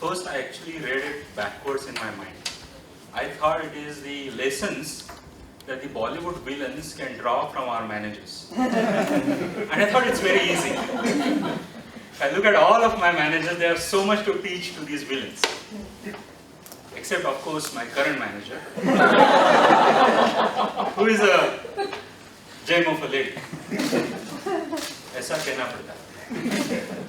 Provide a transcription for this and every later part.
first I actually read it backwards in my mind. I thought it is the lessons that the Bollywood villains can draw from our managers. And I thought it's very easy. If I look at all of my managers, they have so much to teach to these villains. Except, of course, my current manager, who is a gem of a lady. Aisa कहना पड़ता है.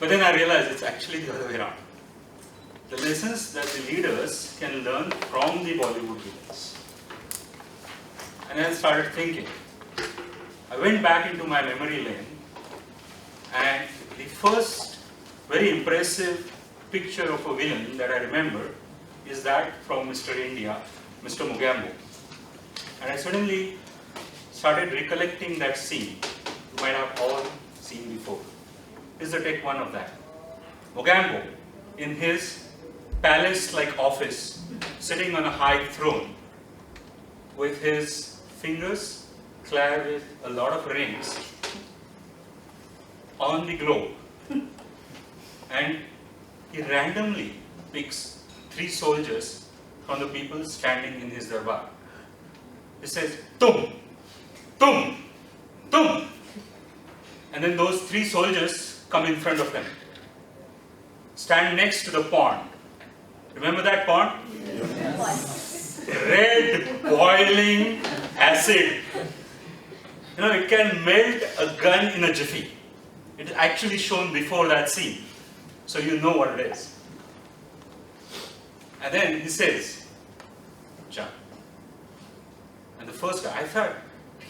But then I realized it's actually the other way around. The lessons that the leaders can learn from the Bollywood villains. And I started thinking. I went back into my memory lane, and the first very impressive picture of a villain that I remember is that from Mr. India, Mr. Mogambo. And I suddenly started recollecting that scene. You might have all seen before. This is the take one of that. Mogambo, in his palace-like office, sitting on a high throne, with his fingers clad with a lot of rings on the globe. And he randomly picks 3 soldiers from the people standing in his darbar. He says, "Tum, tum, tum." And then those 3 soldiers come in front of him, stand next to the pond. Remember that pond? Yes. Red, boiling acid. You know, it can melt a gun in a jiffy. It is actually shown before that scene, so you know what it is. And then he says, "Jump." And the first guy, I thought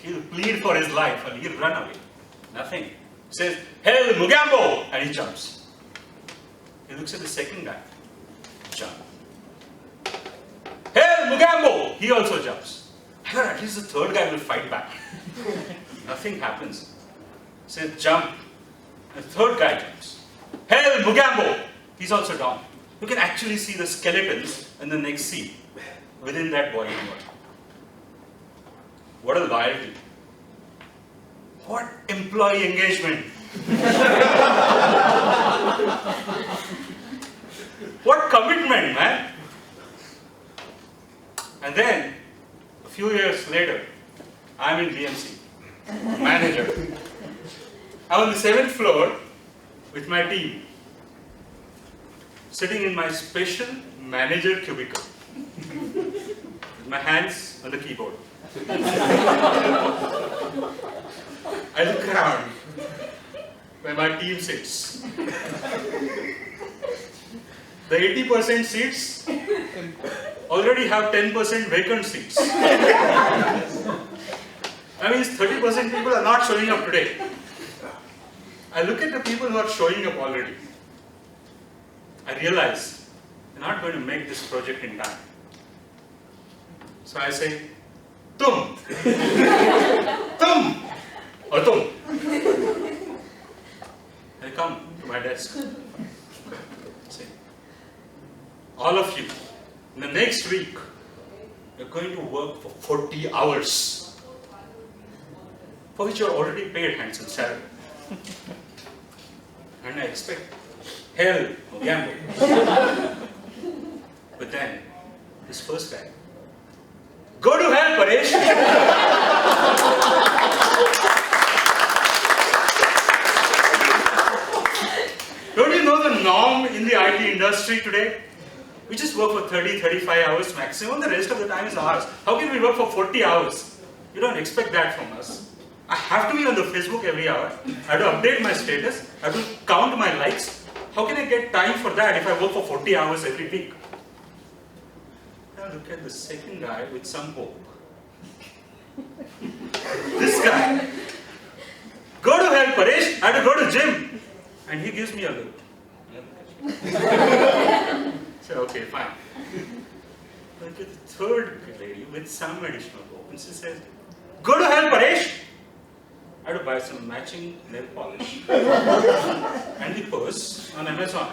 he'll plead for his life and he'll run away. Nothing. He says, "Hail Mogambo!" And he jumps. He looks at the second guy. Jump. "Hail Mogambo!" He also jumps. I thought at least the third guy will fight back. Nothing happens. He says, "Jump." The third guy jumps. "Hail Mogambo!" He's also down. You can actually see the skeletons in the next scene within that boiling water. What a loyalty. What employee engagement. What commitment, man. And then, a few years later, I'm in BMC, manager. I'm on the 7th floor with my team, sitting in my special manager cubicle, with my hands on the keyboard. I look around where my team sits. The 80% seats already have 10% vacant seats. That means 30% people are not showing up today. I look at the people who are showing up already. I realize they're not going to make this project in time. So I say, "Tum, tum, or tum." They come to my desk. Say, "All of you, in the next week, you're going to work for 40 hours, for which you're already paid handsome salary." And I expect, "Hell, Mogambo." But then, this first guy, "Go to hell, Paresh." Don't you know the norm in the IT industry today? We just work for 30, 35 hours maximum. The rest of the time is ours. How can we work for 40 hours? You don't expect that from us. I have to be on the Facebook every hour. I have to update my status. I have to count my likes. How can I get time for that if I work for 40 hours every week? Now look at the second guy with some hope. This guy. "Go to hell, Paresh. I have to go to gym." And he gives me a look. So, okay, fine. Look at the third lady with some additional hope. And she says, "Go to hell, Paresh. I have to buy some matching nail polish and the purse on Amazon.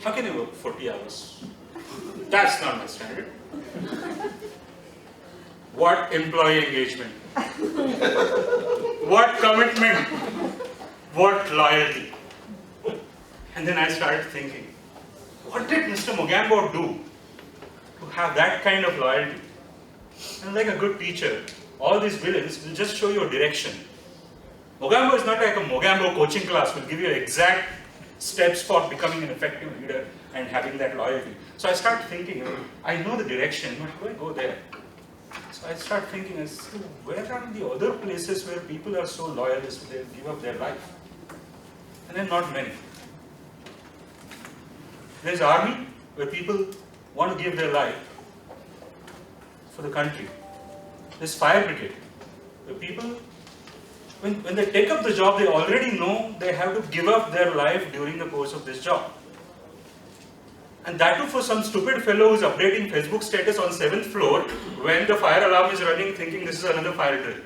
How can I work 40 hours? That's not my standard." What employee engagement? What commitment? What loyalty? And then I started thinking, what did Mr. Mogambo do to have that kind of loyalty? And like a good teacher, all these villains will just show you a direction. Mogambo is not like a Mogambo coaching class, will give you exact steps for becoming an effective leader and having that loyalty. So I start thinking, I know the direction, but how do I go there? So I start thinking as to where are the other places where people are so loyalist, they give up their life? And then not many. There's army, where people want to give their life for the country. There's fire brigade, where people, when they take up the job, they already know they have to give up their life during the course of this job. And that too for some stupid fellow who's updating Facebook status on 7th floor when the fire alarm is running, thinking this is another fire drill.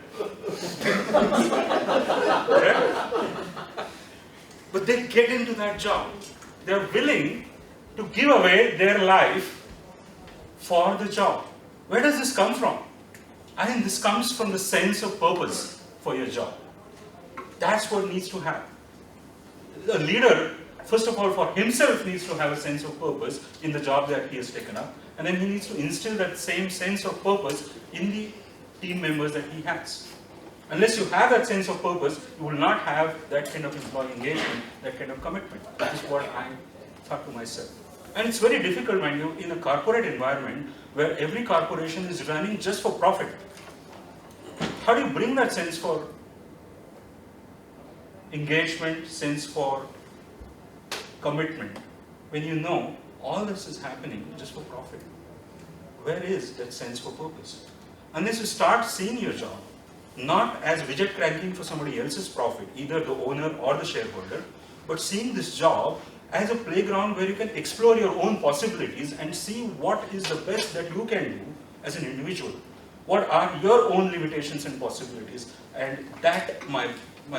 Right? But they get into that job. They're willing to give away their life for the job. Where does this come from? I think this comes from the sense of purpose for your job. That's what needs to happen. A leader, first of all, for himself needs to have a sense of purpose in the job that he has taken up, and then he needs to instill that same sense of purpose in the team members that he has. Unless you have that sense of purpose, you will not have that kind of employee engagement, that kind of commitment. That is what I thought to myself. And it's very difficult, mind you, in a corporate environment where every corporation is running just for profit. How do you bring that sense for engagement, sense for commitment, when you know all this is happening just for profit? Where is that sense for purpose? Unless you start seeing your job not as widget cranking for somebody else's profit, either the owner or the shareholder, but seeing this job as a playground where you can explore your own possibilities and see what is the best that you can do as an individual. What are your own limitations and possibilities? And that, my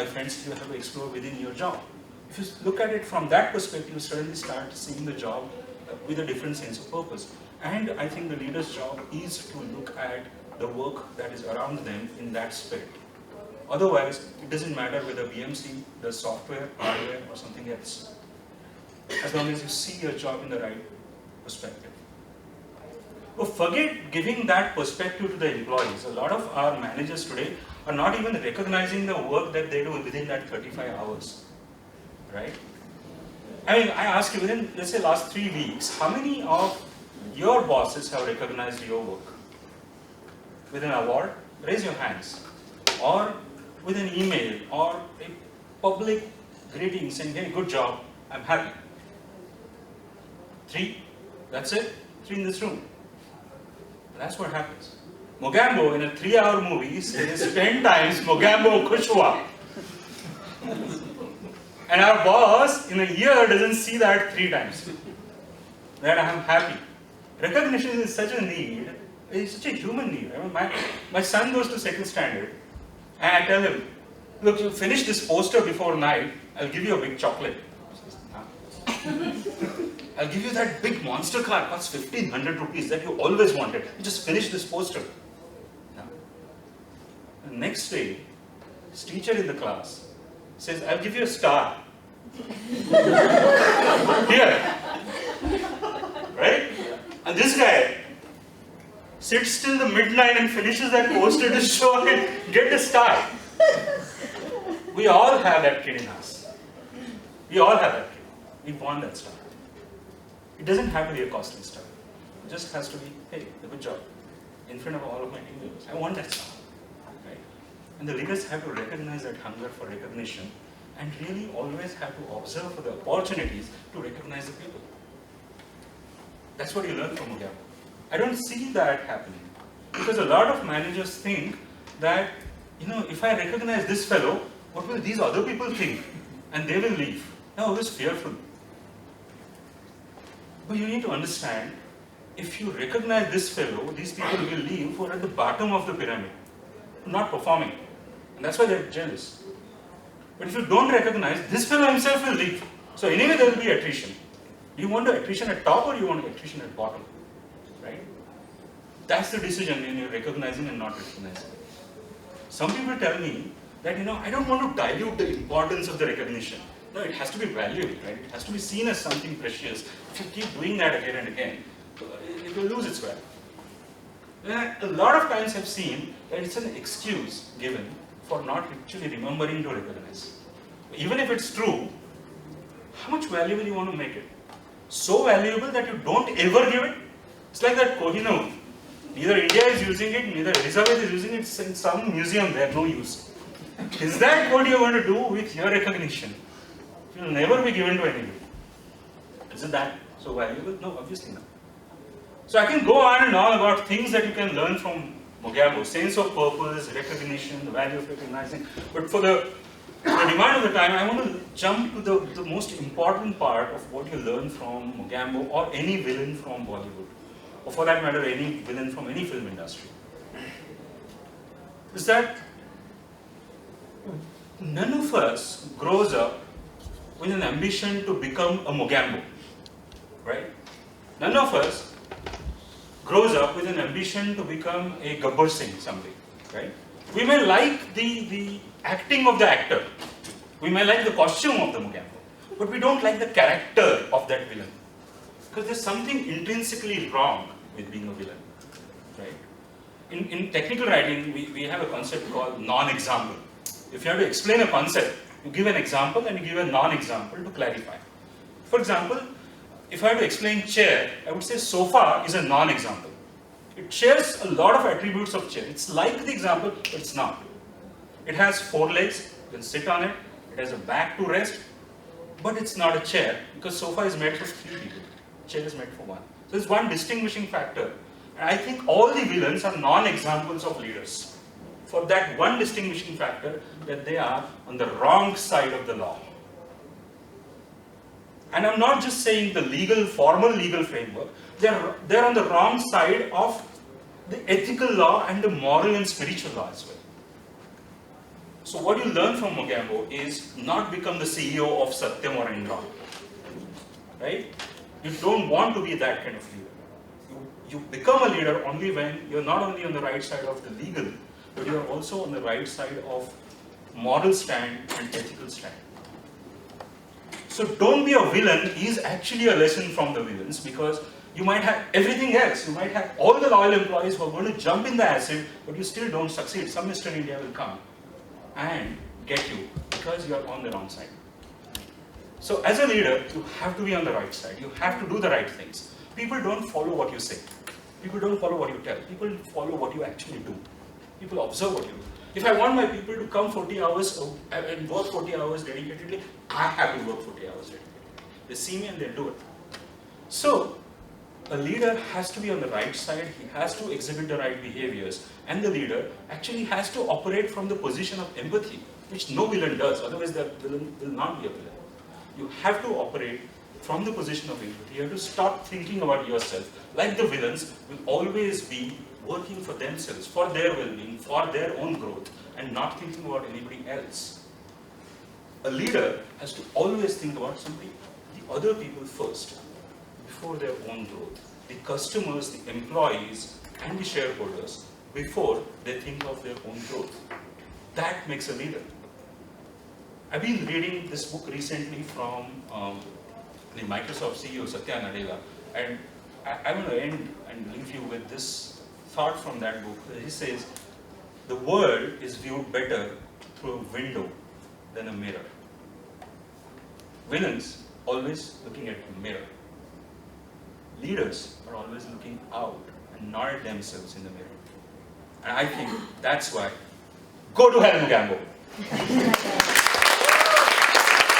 friends, you have to explore within your job. If you look at it from that perspective, you suddenly start seeing the job with a different sense of purpose. And I think the leader's job is to look at the work that is around them in that spirit. Otherwise, it doesn't matter whether BMC does software, hardware, or something else. As long as you see your job in the right perspective. Oh, forget giving that perspective to the employees. A lot of our managers today are not even recognizing the work that they do within that 35 hours. Right? I mean, I ask you, within, let's say, last 3 weeks, how many of your bosses have recognized your work? With an award? Raise your hands. Or with an email or a public greeting saying, hey, good job, I'm happy. 3? That's it? 3 in this room. That's what happens. Mogambo in a 3-hour movie says 10 times Mogambo Kushwa. And our boss in a year doesn't see that 3 times. That I am happy. Recognition is such a need, it's such a human need. I mean, my son goes to 2nd standard and I tell him, look, you finish this poster before night, I'll give you a big chocolate. I'll give you that big monster car, costs 1,500 rupees that you always wanted. You just finish this poster. The next day, his teacher in the class says, I'll give you a star. Here. Right? And this guy sits till the midnight and finishes that poster to show him, get a star. We all have that kid in us. We all have that kid. We want that star. It doesn't have to be a costly star. It just has to be, hey, a good job. In front of all of my team members. I want that star. Right? And the leaders have to recognize that hunger for recognition and really always have to observe for the opportunities to recognize the people. That's what you learn from Mogambo. I don't see that happening. Because a lot of managers think that, if I recognize this fellow, what will these other people think? And they will leave. They're always fearful. But you need to understand, if you recognize this fellow, these people will leave who are at the bottom of the pyramid, not performing. And that's why they're jealous. But if you don't recognize, this fellow himself will leave. So anyway there will be attrition. Do you want the attrition at top or do you want the attrition at bottom? Right? That's the decision when you're recognizing and not recognizing. Some people tell me that, I don't want to dilute the importance of the recognition. No, it has to be valuable, right? It has to be seen as something precious. If you keep doing that again and again, it will lose its value. And a lot of times I've seen that it's an excuse given for not actually remembering to recognize. Even if it's true, how much valuable you want to make it? So valuable that you don't ever give it? It's like that Kohinoor. Neither India is using it, neither Elizabeth is using it. It's in some museum there, no use. Is that what you're going to do with your recognition? It will never be given to anybody. Isn't that so valuable? No, obviously not. So I can go on and on about things that you can learn from Mogambo. Sense of purpose, recognition, the value of recognizing. But for the demand of the time, I want to jump to the most important part of what you learn from Mogambo or any villain from Bollywood. Or for that matter, any villain from any film industry. Is that none of us grows up with an ambition to become a Mogambo, right? None of us grows up with an ambition to become a Gabbar Singh someday, right? We may like the acting of the actor, we may like the costume of the Mogambo, but we don't like the character of that villain. Because there's something intrinsically wrong with being a villain, right? In technical writing, we have a concept called non-example. If you have to explain a concept, you give an example and you give a non-example to clarify. For example, if I have to explain chair, I would say sofa is a non-example. It shares a lot of attributes of chair. It's like the example, but it's not. It has 4 legs, you can sit on it. It has a back to rest, but it's not a chair because sofa is made for 3 people. Chair is made for 1. So there's one distinguishing factor. And I think all the villains are non-examples of leaders. For that one distinguishing factor, that they are on the wrong side of the law. And I'm not just saying the formal legal framework, they're on the wrong side of the ethical law and the moral and spiritual law as well. So what you learn from Mogambo is not become the CEO of Satyam or Enron, right? You don't want to be that kind of leader. You become a leader only when you're not only on the right side of the legal, but you're also on the right side of moral stand and ethical stand. So don't be a villain is actually a lesson from the villains, because you might have everything else. You might have all the loyal employees who are going to jump in the acid, but you still don't succeed. Some Mr. India will come and get you because you are on the wrong side. So as a leader, you have to be on the right side. You have to do the right things. People don't follow what you say. People don't follow what you tell. People follow what you actually do. People observe what you do. If I want my people to come 40 hours and work 40 hours dedicatedly, I have to work 40 hours dedicatedly. They see me and they do it. So a leader has to be on the right side. He has to exhibit the right behaviors. And the leader actually has to operate from the position of empathy, which no villain does. Otherwise, the villain will not be a villain. You have to operate from the position of empathy. You have to stop thinking about yourself. Like the villains will always be working for themselves, for their well-being, for their own growth, and not thinking about anybody else. A leader has to always think about somebody, the other people first, before their own growth. The customers, the employees, and the shareholders, before they think of their own growth. That makes a leader. I've been reading this book recently from the Microsoft CEO, Satya Nadella, and I want to end and leave you with this thought from that book. He says, the world is viewed better through a window than a mirror. Villains always looking at a mirror. Leaders are always looking out and not at themselves in the mirror. And I think that's why, go to hell, Mogambo.